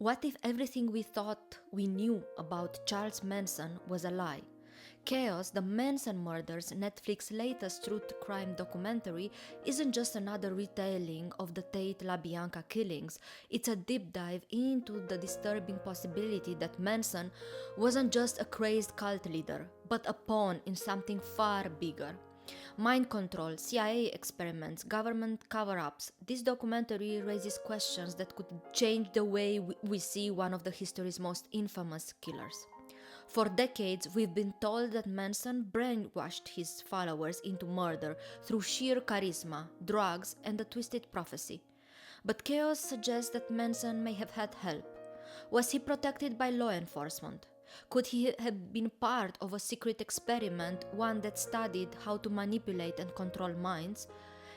What if everything we thought we knew about Charles Manson was a lie? Chaos, the Manson Murders, Netflix's latest truth crime documentary, isn't just another retelling of the Tate LaBianca killings. It's a deep dive into the disturbing possibility that Manson wasn't just a crazed cult leader, but a pawn in something far bigger. Mind control, CIA experiments, government cover ups. This documentary raises questions that could change the way we see one of the history's most infamous killers. For decades, we've been told that Manson brainwashed his followers into murder through sheer charisma, drugs, and a twisted prophecy. But chaos suggests that Manson may have had help. Was he protected by law enforcement? Could he have been part of a secret experiment, one that studied how to manipulate and control minds?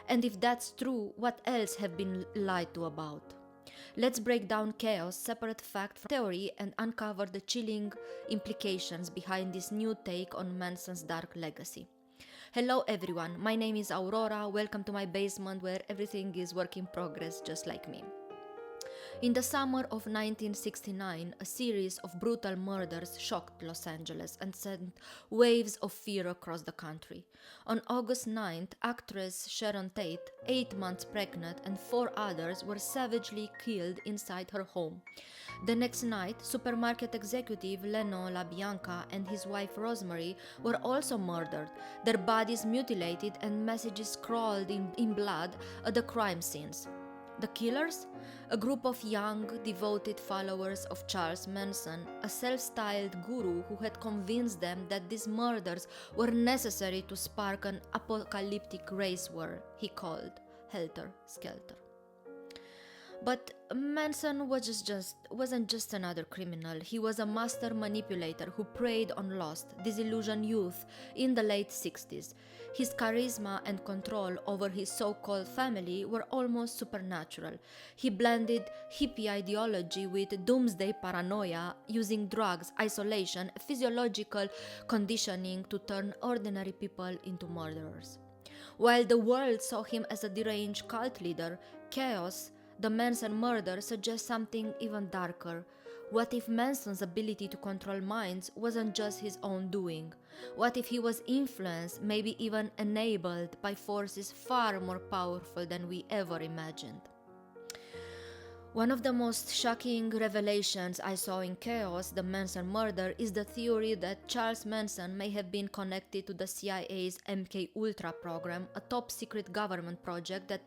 And if that's true, what else have been lied to about? Let's break down chaos, separate fact from theory, and uncover the chilling implications behind this new take on Manson's dark legacy. Hello everyone, my name is Aurora. Welcome to my basement where everything is work in progress just like me. In the summer of 1969, a series of brutal murders shocked Los Angeles and sent waves of fear across the country. On August 9th, actress Sharon Tate, 8 months pregnant, and 4 others were savagely killed inside her home. The next night, supermarket executive Leno LaBianca and his wife Rosemary were also murdered, their bodies mutilated and messages scrawled in blood at the crime scenes. The killers? A group of young, devoted followers of Charles Manson, a self-styled guru who had convinced them that these murders were necessary to spark an apocalyptic race war he called Helter Skelter. But Manson wasn't just another criminal. He was a master manipulator who preyed on lost, disillusioned youth in the late 60s. His charisma and control over his so-called family were almost supernatural. He blended hippie ideology with doomsday paranoia, using drugs, isolation, physiological conditioning to turn ordinary people into murderers. While the world saw him as a deranged cult leader, chaos, the Manson murder suggests something even darker. What if Manson's ability to control minds wasn't just his own doing? What if he was influenced, maybe even enabled, by forces far more powerful than we ever imagined? One of the most shocking revelations I saw in Chaos, the Manson murder, is the theory that Charles Manson may have been connected to the CIA's MKUltra program, a top-secret government project that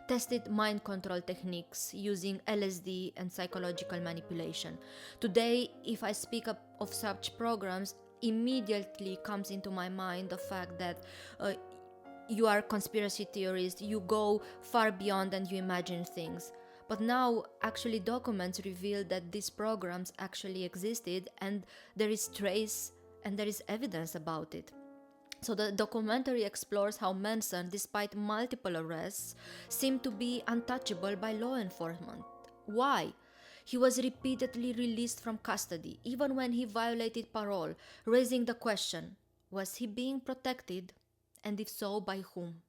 tested mind control techniques using LSD and psychological manipulation. Today, if I speak of such programs, immediately comes into my mind the fact that you are a conspiracy theorist, you go far beyond and you imagine things. But now, actually, documents reveal that these programs actually existed and there is evidence about it. So the documentary explores how Manson, despite multiple arrests, seemed to be untouchable by law enforcement. Why? He was repeatedly released from custody, even when he violated parole, raising the question, was he being protected? And if so, by whom?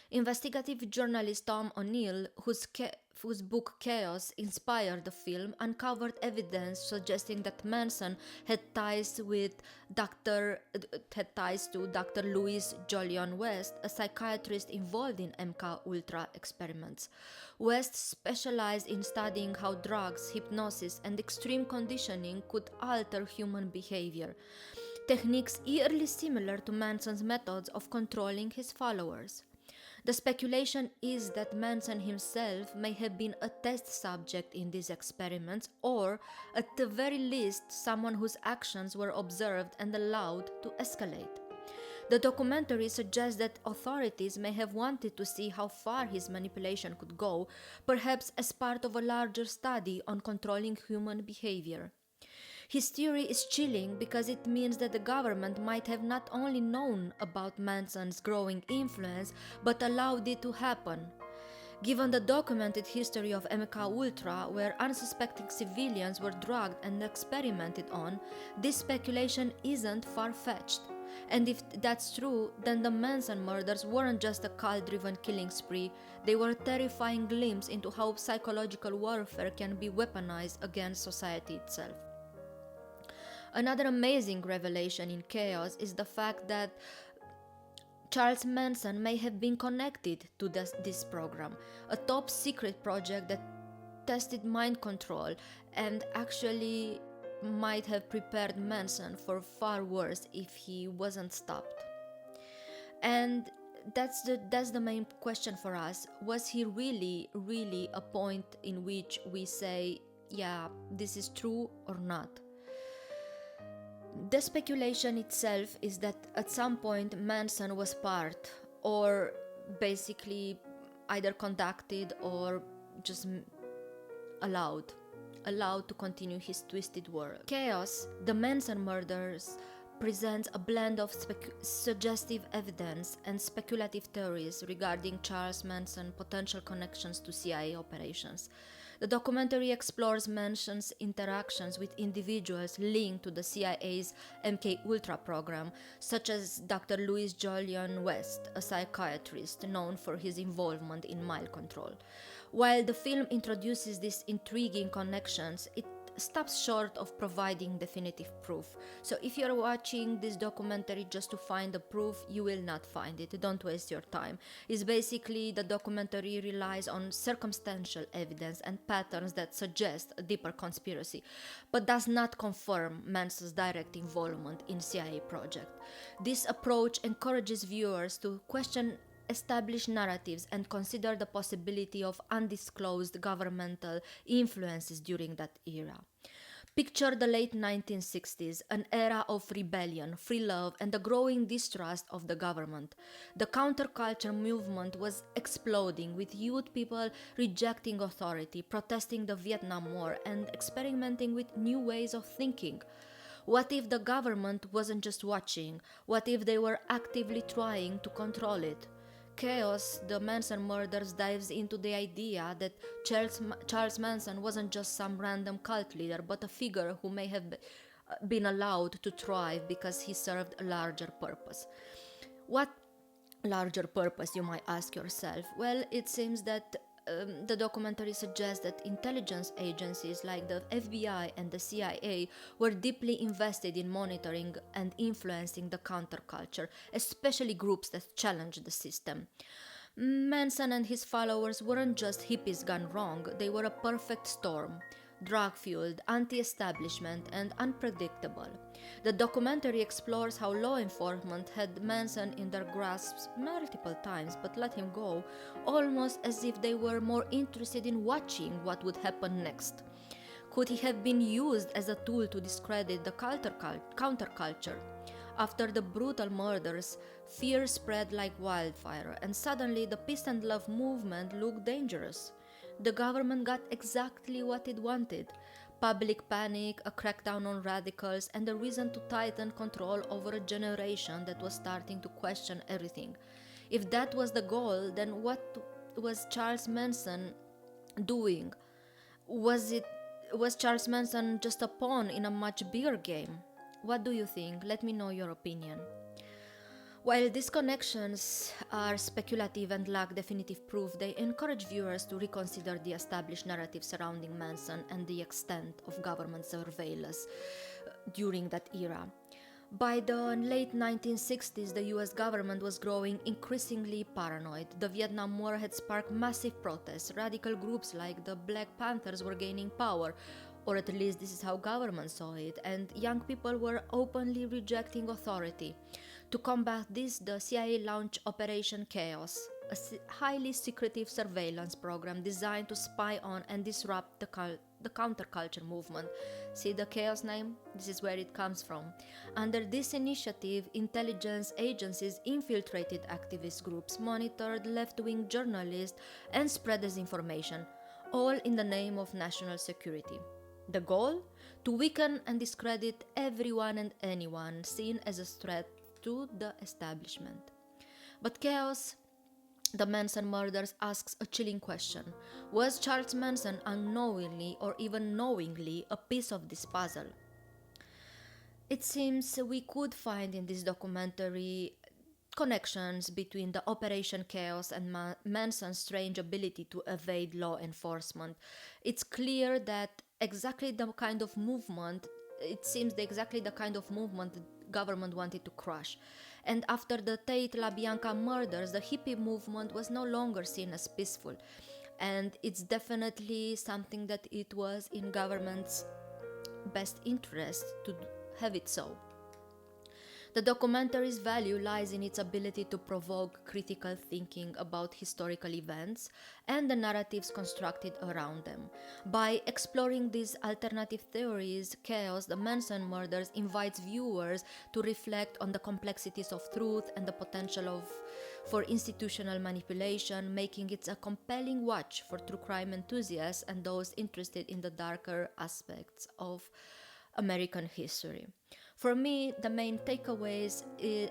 Investigative journalist Tom O'Neill, whose book Chaos inspired the film, uncovered evidence suggesting that Manson had ties to Dr. Louis Jolion West, a psychiatrist involved in MKUltra experiments. West specialized in studying how drugs, hypnosis, and extreme conditioning could alter human behavior, techniques eerily similar to Manson's methods of controlling his followers. The speculation is that Manson himself may have been a test subject in these experiments, or, at the very least, someone whose actions were observed and allowed to escalate. The documentary suggests that authorities may have wanted to see how far his manipulation could go, perhaps as part of a larger study on controlling human behavior. His theory is chilling because it means that the government might have not only known about Manson's growing influence, but allowed it to happen. Given the documented history of MKUltra, where unsuspecting civilians were drugged and experimented on, this speculation isn't far-fetched. And if that's true, then the Manson murders weren't just a cult-driven killing spree, they were a terrifying glimpse into how psychological warfare can be weaponized against society itself. Another amazing revelation in Chaos is the fact that Charles Manson may have been connected to this program, a top secret project that tested mind control and actually might have prepared Manson for far worse if he wasn't stopped. And that's the main question for us. Was he really a point in which we say, yeah, this is true or not? The speculation itself is that at some point Manson was part, or basically either conducted or just allowed to continue his twisted work. Chaos, the Manson Murders, presents a blend of suggestive evidence and speculative theories regarding Charles Manson's potential connections to CIA operations. The documentary explores Manson's interactions with individuals linked to the CIA's MKUltra program, such as Dr. Louis Jolyon West, a psychiatrist known for his involvement in mind control. While the film introduces these intriguing connections, it stops short of providing definitive proof. So if you're watching this documentary just to find the proof, you will not find it. Don't waste your time. It's basically the documentary relies on circumstantial evidence and patterns that suggest a deeper conspiracy, but does not confirm Manson's direct involvement in CIA project. This approach encourages viewers to question established narratives and consider the possibility of undisclosed governmental influences during that era. Picture the late 1960s, an era of rebellion, free love, and the growing distrust of the government. The counterculture movement was exploding, with youth people rejecting authority, protesting the Vietnam War, and experimenting with new ways of thinking. What if the government wasn't just watching? What if they were actively trying to control it? Chaos, the Manson Murders dives into the idea that Charles Manson wasn't just some random cult leader, but a figure who may have been allowed to thrive because he served a larger purpose. What larger purpose, you might ask yourself? Well, it seems that the documentary suggests that intelligence agencies like the FBI and the CIA were deeply invested in monitoring and influencing the counterculture, especially groups that challenged the system. Manson and his followers weren't just hippies gone wrong, they were a perfect storm. Drug-fueled, anti-establishment, and unpredictable. The documentary explores how law enforcement had Manson in their grasps multiple times but let him go, almost as if they were more interested in watching what would happen next. Could he have been used as a tool to discredit the counterculture? After the brutal murders, fear spread like wildfire, and suddenly the peace and love movement looked dangerous. The government got exactly what it wanted: public panic, a crackdown on radicals, and a reason to tighten control over a generation that was starting to question everything. If that was the goal, then what was Charles Manson doing? Was Charles Manson just a pawn in a much bigger game? What do you think? Let me know your opinion. While these connections are speculative and lack definitive proof, they encourage viewers to reconsider the established narrative surrounding Manson and the extent of government surveillance during that era. By the late 1960s, the US government was growing increasingly paranoid. The Vietnam War had sparked massive protests. Radical groups like the Black Panthers were gaining power, or at least this is how government saw it, and young people were openly rejecting authority. To combat this, the CIA launched Operation Chaos, a highly secretive surveillance program designed to spy on and disrupt the counterculture movement. See the Chaos name? This is where it comes from. Under this initiative, intelligence agencies infiltrated activist groups, monitored left-wing journalists, and spread disinformation, all in the name of national security. The goal? To weaken and discredit everyone and anyone seen as a threat to the establishment. But Chaos, the Manson Murders, asks a chilling question. Was Charles Manson unknowingly or even knowingly a piece of this puzzle? It seems we could find in this documentary connections between the Operation Chaos and Manson's strange ability to evade law enforcement. It's clear that exactly the kind of movement, it seems exactly the kind of movement the government wanted to crush. And after the Tate LaBianca murders, the hippie movement was no longer seen as peaceful. And it's definitely something that it was in government's best interest to have it so. The documentary's value lies in its ability to provoke critical thinking about historical events and the narratives constructed around them. By exploring these alternative theories, Chaos, the Manson Murders invites viewers to reflect on the complexities of truth and the potential for institutional manipulation, making it a compelling watch for true crime enthusiasts and those interested in the darker aspects of American history. For me, the main takeaways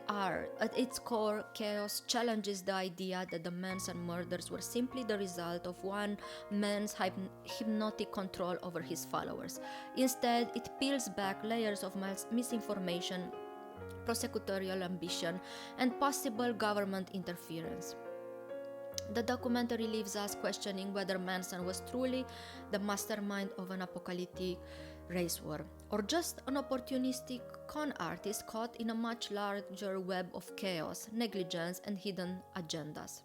are at its core, Chaos challenges the idea that the Manson murders were simply the result of one man's hypnotic control over his followers. Instead, it peels back layers of misinformation, prosecutorial ambition, and possible government interference. The documentary leaves us questioning whether Manson was truly the mastermind of an apocalyptic race war, or just an opportunistic con artist caught in a much larger web of chaos, negligence, and hidden agendas.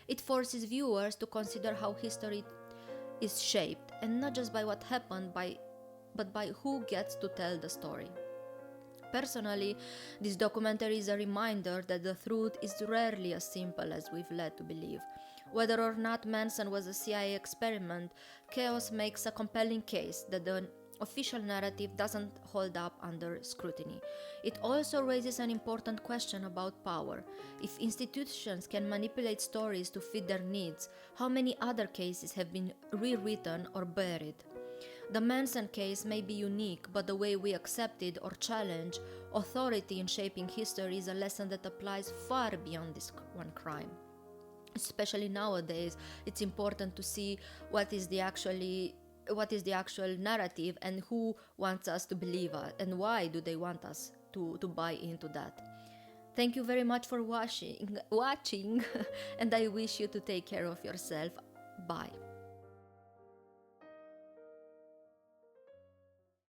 It forces viewers to consider how history is shaped, and not just by what happened, but by who gets to tell the story. Personally, this documentary is a reminder that the truth is rarely as simple as we've led to believe. Whether or not Manson was a CIA experiment, Chaos makes a compelling case that the official narrative doesn't hold up under scrutiny. It also raises an important question about power. If institutions can manipulate stories to fit their needs, how many other cases have been rewritten or buried? The Manson case may be unique, but the way we accept it or challenge authority in shaping history is a lesson that applies far beyond this one crime. Especially nowadays, it's important to see what is the actual narrative and who wants us to believe it, and why do they want us to buy into that. Thank you very much for watching and I wish you to take care of yourself. Bye.